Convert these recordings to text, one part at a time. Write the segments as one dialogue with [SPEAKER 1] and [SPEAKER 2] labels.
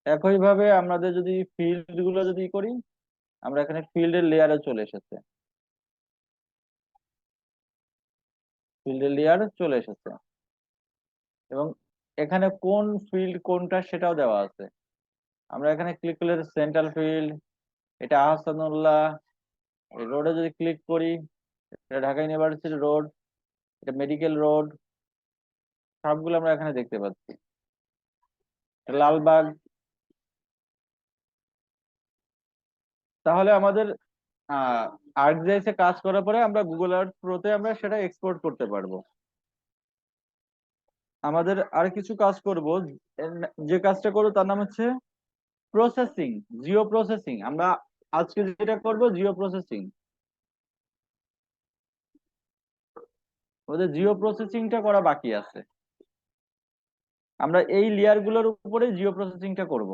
[SPEAKER 1] একইভাবে আমাদের যদি ফিল্ড গুলো যদি করি, আমরা এখানে ফিল্ডের লেয়ারে চলে এসেছে, ফিল্ডের লেয়ার চলে এসেছে এবং এখানে কোন ফিল্ড কোনটা সেটাও দেওয়া আছে। আমরা এখানে ক্লিক করলে সেন্ট্রাল ফিল্ড, এটা আহসানুল্লাহ। এই রোডে যদি ক্লিক করি, এটা ঢাকা ইউনিভার্সিটি রোড, এটা মেডিকেল রোড, সবগুলো আমরা এখানে দেখতে পাচ্ছি। লালবাগ। তাহলে আমাদের আর্কজিআইএস এ কাজ করার পরে আমরা গুগল আর্থ প্রোতে আমরা সেটা এক্সপোর্ট করতে পারবো। আমাদের আর কিছু কাজ করব, যে কাজটা করবো তার নাম হচ্ছে প্রসেসিং, জিও প্রসেসিং। আমরা আজকে যেটা করব জিও প্রসেসিং। ওদের জিও প্রসেসিংটা করা বাকি আছে। আমরা এই লেয়ার গুলোর উপরে জিও প্রসেসিংটা করব।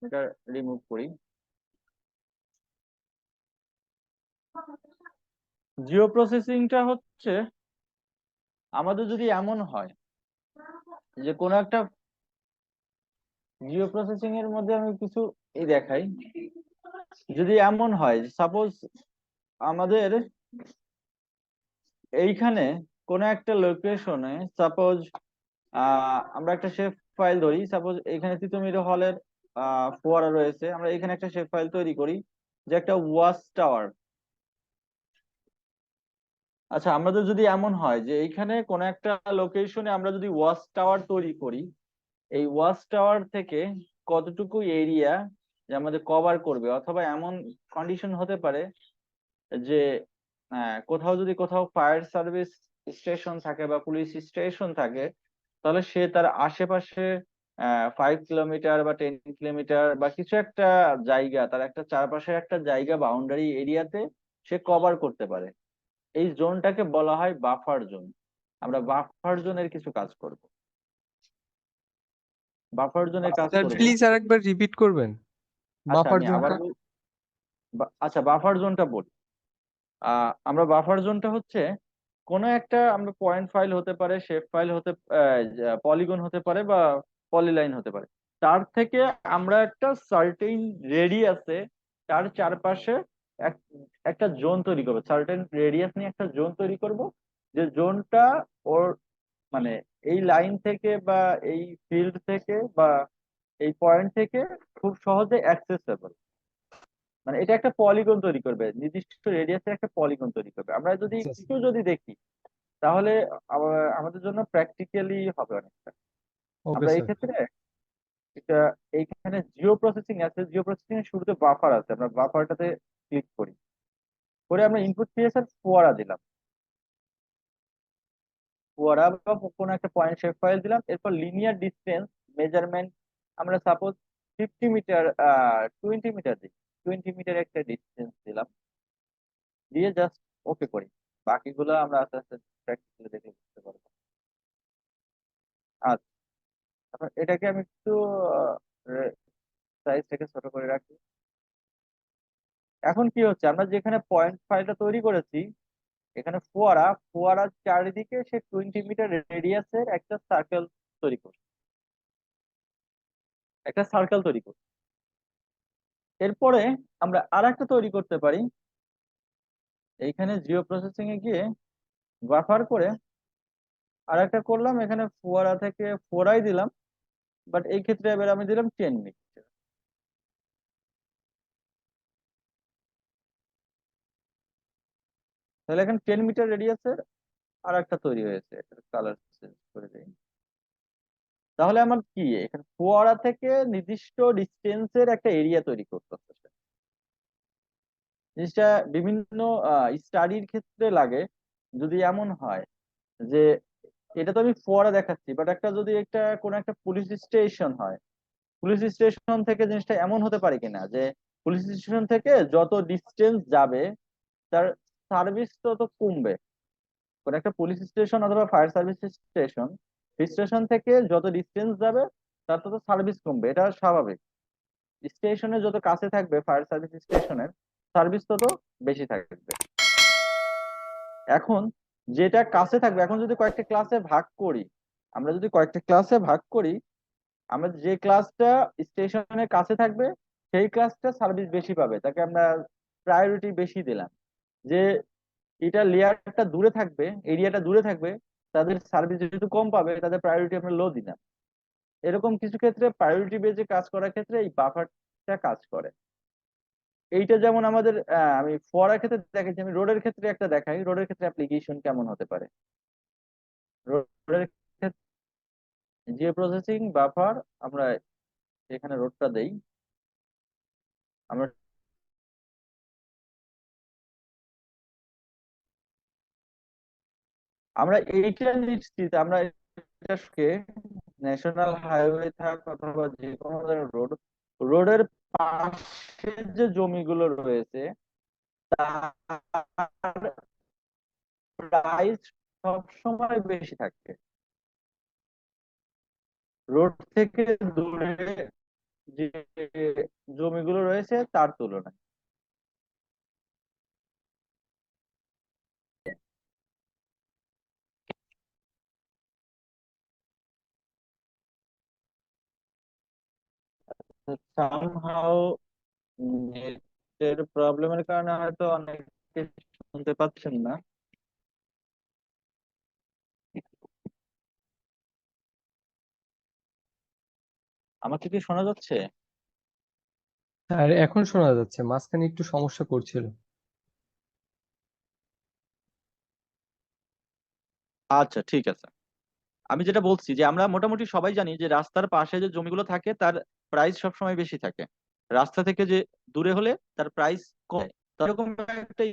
[SPEAKER 1] এটা রিমুভ করি। জিও প্রসেসিংটা হচ্ছে আমাদের যদি এমন হয় যে কোনো একটা, জিও প্রসেসিং এর মধ্যে আমি কিছু এই দেখাই। যদি এমন হয় সাপোজ আমাদের এইখানে কোন একটা লোকেশনে, সাপোজ আমরা একটা শেপ ফাইল ধরি, সাপোজ এখানে তিতুমির হলের ফোয়ারা রয়েছে, আমরা এখানে একটা শেপ ফাইল তৈরি করি যে একটা ওয়াচ টাওয়ার। আচ্ছা, আমাদের যদি এমন হয় যে এইখানে কোন একটা লোকেশনে আমরা যদি ওয়াচ টাওয়ার তৈরি করি, এই ওয়াচ টাওয়ার থেকে কতটুকু এরিয়া যে আমাদের কভার করবে, অথবা এমন কন্ডিশন হতে পারে যে কোথাও যদি কোথাও ফায়ার সার্ভিস স্টেশন থাকে বা পুলিশ স্টেশন থাকে, তাহলে সে তার আশেপাশে 5 কিলোমিটার বা 10 কিলোমিটার বা কিছু একটা জায়গা, তার একটা চারপাশের একটা জায়গা বাউন্ডারি এরিয়াতে সে কভার করতে পারে। এই জোনটাকে বলা হয় বাফার জোন। আমরা বাফার জোনের কিছু কাজ করব, বাফার জোনের কাজ
[SPEAKER 2] স্যার
[SPEAKER 1] করব।
[SPEAKER 2] প্লিজ আরেকবার রিপিট করবেন
[SPEAKER 1] আচ্ছা,
[SPEAKER 2] বাফার
[SPEAKER 1] আমি আবার
[SPEAKER 2] জোনটা।
[SPEAKER 1] আচ্ছা, বাফার জোনটা বলি। আমরা বাফার জোনটা হচ্ছে কোনো একটা, আমরা পয়েন্ট ফাইল হতে পারে, শেপ ফাইল হতে, পলিগন হতে পারে বা পলিলাইন হতে পারে, তার থেকে আমরা একটা সার্টেন রেডিয়াসে তার চারপাশে এক- একটা জোন তৈরি করবো, সার্টেন রেডিয়াস নিয়ে একটা জোন তৈরি করব, যে জোনটা ওর মানে এই লাইন থেকে বা এই ফিল্ড থেকে বা এই পয়েন্ট থেকে খুব সহজে অ্যাক্সেসেবল। মানে এটা একটা পলিগন তৈরি করবে, নির্দিষ্ট রেডিয়াসের একটা পলিগন তৈরি করবে। আমরা যদি একটু যদি দেখি, তাহলে আমাদের জন্য প্র্যাকটিক্যালি হবে অনেকটা।
[SPEAKER 2] ওকে
[SPEAKER 1] আমরা এই
[SPEAKER 2] স্যার।
[SPEAKER 1] ক্ষেত্রে এটা, এইখানে জিও প্রসেসিং আছে, জিও প্রসেসিং এর শুরুতে বাফার আছে, আমরা বাফারটাতে ক্লিক করি, করে আমরা ইনপুট পিএসআর ফোয়ারা দিলাম, ফোয়ারা বা কোনো একটা পয়েন্ট শেপ ফাইল দিলাম। এরপর লিনিয়ার ডিসটেন্স মেজারমেন্ট আমরা সাপোজ 50 মিটার, 20 মিটার দিই, 20 মিটার একটা ডিসটেন্স দিলাম, দিয়ে জাস্ট ওকে করি। বাকিগুলো আমরা আস্তে আস্তে প্র্যাকটিক্যালি দেখে বুঝতে পারবো। আচ্ছা, তারপর এটাকে আমি একটু সাইজটাকে ছোট করে রাখি। এখন কি হচ্ছে, আমরা যেখানে পয়েন্ট ফাইলটা তৈরি করেছি, এখানে ফোয়ারা, ফোয়ারার চারিদিকে সে 20 মিটার রেডিয়াসের একটা সার্কেল তৈরি করছে, একটা সার্কেল তৈরি করছে। এরপরে আমরা আর একটা তৈরি করতে পারি, এইখানে জিও প্রসেসিং এ গিয়ে বাফার করে আর একটা করলাম, এখানে ফোয়ারা থেকে ফোরাই দিলাম, বাট এই ক্ষেত্রে এবার আমি দিলাম 10 মিটার। তাহলে এখানে 10 মিটার রেডিয়াসের আর একটা তৈরি হয়েছে, কালার চেঞ্জ করে দিই। তাহলে আমার কি, এখানে ফোয়ারা থেকে নির্দিষ্ট ডিস্টেন্সের একটা এরিয়া তৈরি করতে হচ্ছে। জিনিসটা বিভিন্ন স্টাডির ক্ষেত্রে লাগে। যদি এমন হয় যে, এটা তো আমি ফোয়ারা দেখাচ্ছি, বাট একটা যদি একটা কোন একটা পুলিশ স্টেশন হয়, পুলিশ স্টেশন থেকে জিনিসটা এমন হতে পারে কিনা যে পুলিশ স্টেশন থেকে যত ডিস্টেন্স যাবে তার সার্ভিস তত কমবে। কোন একটা পুলিশ স্টেশন অথবা ফায়ার সার্ভিস স্টেশন, স্টেশন থেকে যত ডিস্টেন্স যাবে তার তত সার্ভিস কমবে, এটা স্বাভাবিক। স্টেশনে যত কাছে থাকবে ফায়ার সার্ভিস স্টেশনের, সার্ভিস তত বেশি থাকবে। এখন যেটা কাছে থাকবে, এখন যদি কয়েকটা ক্লাসে ভাগ করি, আমরা যদি কয়েকটা ক্লাসে ভাগ করি, আমরা যে ক্লাসটা স্টেশনের কাছে থাকবে সেই ক্লাসটা সার্ভিস বেশি পাবে, তাকে আমরা প্রায়োরিটি বেশি দিলাম। যে এটা লেয়ারটা দূরে থাকবে, এরিয়াটা দূরে থাকবে, তাদের সার্ভিস যেহেতু কম পাবে, তাদের প্রায়োরিটি আমরা লো দিলাম। এরকম কিছু ক্ষেত্রে প্রায়োরিটি বেজে কাজ করার ক্ষেত্রে এই বাফারটা কাজ করে। এইটা যেমন আমাদের আমি ফোয়ারার ক্ষেত্রে দেখেছি, আমি রোডের ক্ষেত্রে একটা দেখাই, রোডের ক্ষেত্রে অ্যাপ্লিকেশন কেমন হতে পারে। রোডের ক্ষেত্রে জিও প্রসেসিং বাফার, আমরা এখানে রোডটা দেই। আমরা আমরা এইটা নিশ্চিত, আমরা এটাকে ন্যাশনাল হাইওয়ে থাক অথবা যে কোনো ধরনের রোড, রোডের পাশে যে জমিগুলো রয়েছে তার প্রাইস সবসময় বেশি থাকে রোড থেকে দূরে যে জমিগুলো রয়েছে তার তুলনায়। সামহাও নেটের প্রবলেমের কারণে হয়তো অনেকে শুনতে পাচ্ছেন না। আমাকে কি শোনা যাচ্ছে?
[SPEAKER 2] আর এখন শোনা যাচ্ছে, মাঝখানে একটু সমস্যা করছিল।
[SPEAKER 1] আচ্ছা, ঠিক আছে। আমি যেটা বলছি যে আমরা মোটামুটি সবাই জানি যে রাস্তার পাশে যে জমিগুলো থাকে তার প্রাইস সবসময় বেশি থাকে, রাস্তা থেকে যে দূরে হলে তার প্রাইস কম। তো এরকম একটা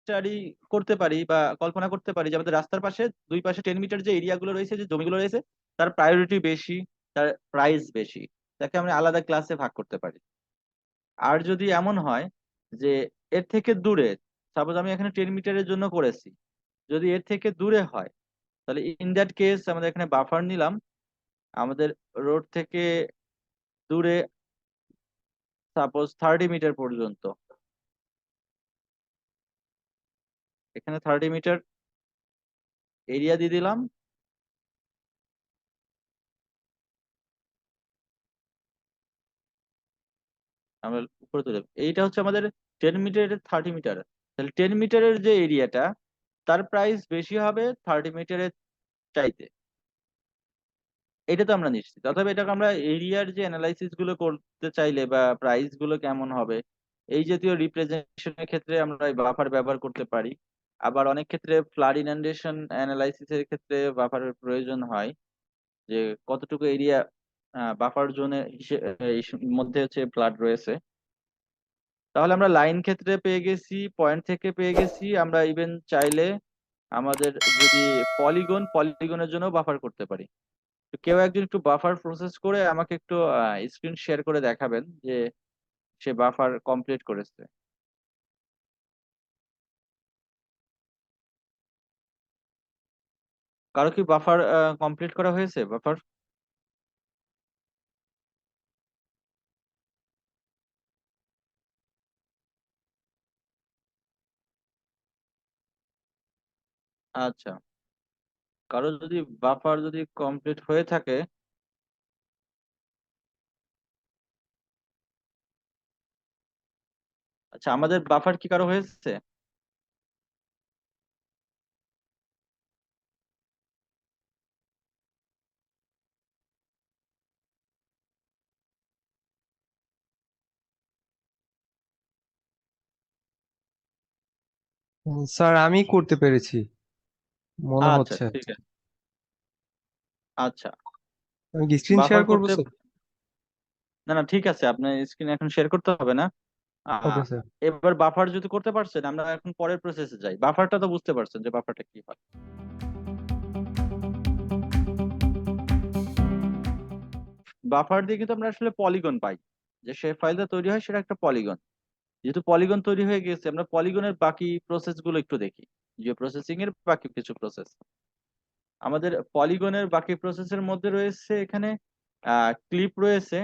[SPEAKER 1] স্টাডি করতে পারি বা কল্পনা করতে পারি যে আমাদের রাস্তার পাশে দুই পাশে 10 মিটার যে এরিয়াগুলো রয়েছে, যে জমিগুলো রয়েছে, তার প্রায়োরিটি বেশি, তার প্রাইস বেশি, তাকে আমরা আলাদা ক্লাসে ভাগ করতে পারি। আর যদি এমন হয় যে এর থেকে দূরে, সাপোজ আমি এখানে 10 মিটারের জন্য করেছি, যদি এর থেকে দূরে হয়, তাহলে ইন দ্যাট কেস আমাদের এখানে বাফার নিলাম। আমাদের রোড থেকে দূরে সাপোজ 30 মিটার পর্যন্ত, এখানে 30 মিটার এরিয়া দিয়ে দিলাম। আমরা উপরে তুলে, এইটা হচ্ছে আমাদের 10 মিটারের 30 মিটার। তাহলে 10 মিটারের যে এরিয়াটা, তার প্রাইস বেশি হবে 30 মিটারের চাইতে। এটা তো আমরা নিশ্চিত। অথবা এটাকে আমরা এরিয়ার যে অ্যানালাইসিস গুলো করতে চাইলে বা প্রাইস গুলো কেমন হবে, এই জাতীয় রিপ্রেজেন্টেশনের ক্ষেত্রে আমরা বাফার ব্যবহার করতে পারি। আবার অনেক ক্ষেত্রে ফ্লাড ইনান্ডেশন অ্যানালাইসিস এর ক্ষেত্রে বাফারের প্রয়োজন হয়, যে কতটুকু এরিয়া বাফার জোনের মধ্যে হচ্ছে ফ্লাড রয়েছে। তাহলে আমরা লাইন ক্ষেত্রে পেয়ে গেছি, পয়েন্ট থেকে পেয়ে গেছি, আমরা ইভেন চাইলে আমাদের যদি পলিগনের জন্য বাফার করতে পারি। তো কেউ একজন একটু বাফার প্রসেস করে আমাকে একটু স্ক্রিন শেয়ার করে দেখাবেন যে সে বাফার কমপ্লিট করেছে। কারো কি বাফার কমপ্লিট করা হয়েছে, বাফার? আচ্ছা, কারো যদি বাফার যদি কমপ্লিট হয়ে থাকে। আচ্ছা, আমাদের বাফার কি কারো হয়েছে?
[SPEAKER 2] স্যার আমি করতে পেরেছি মনে
[SPEAKER 1] আচ্ছা,
[SPEAKER 2] হচ্ছে।
[SPEAKER 1] ঠিক আছে। আচ্ছা,
[SPEAKER 2] আমি কি স্ক্রিন শেয়ার
[SPEAKER 1] বাফার
[SPEAKER 2] করবো
[SPEAKER 1] করতে,
[SPEAKER 2] স্যার?
[SPEAKER 1] না না, ঠিক আছে, আপনার স্ক্রিন এখন শেয়ার করতে হবে না। আহ
[SPEAKER 2] ওকে স্যার।
[SPEAKER 1] এবার বাফার যদি করতে পারছেন, আমরা এখন পরের প্রসেসে যাই। বাফারটা তো বুঝতে পারছেন যে বাফারটা কি হয়। বাফার দিয়ে কিন্তু আমরা আসলে পলিগন পাই, যে শেপ ফাইলটা তৈরি হয় সেটা একটা পলিগন। যেহেতু পলিগন তৈরি হয়ে গেছে, আমরা পলিগনের বাকি প্রসেস গুলো একটু দেখি। জিও প্রসেসিং এর বাকি কিছু প্রসেস, আমাদের পলিগনের বাকি প্রসেসের মধ্যে রয়েছে এখানে ক্লিপ রয়েছে,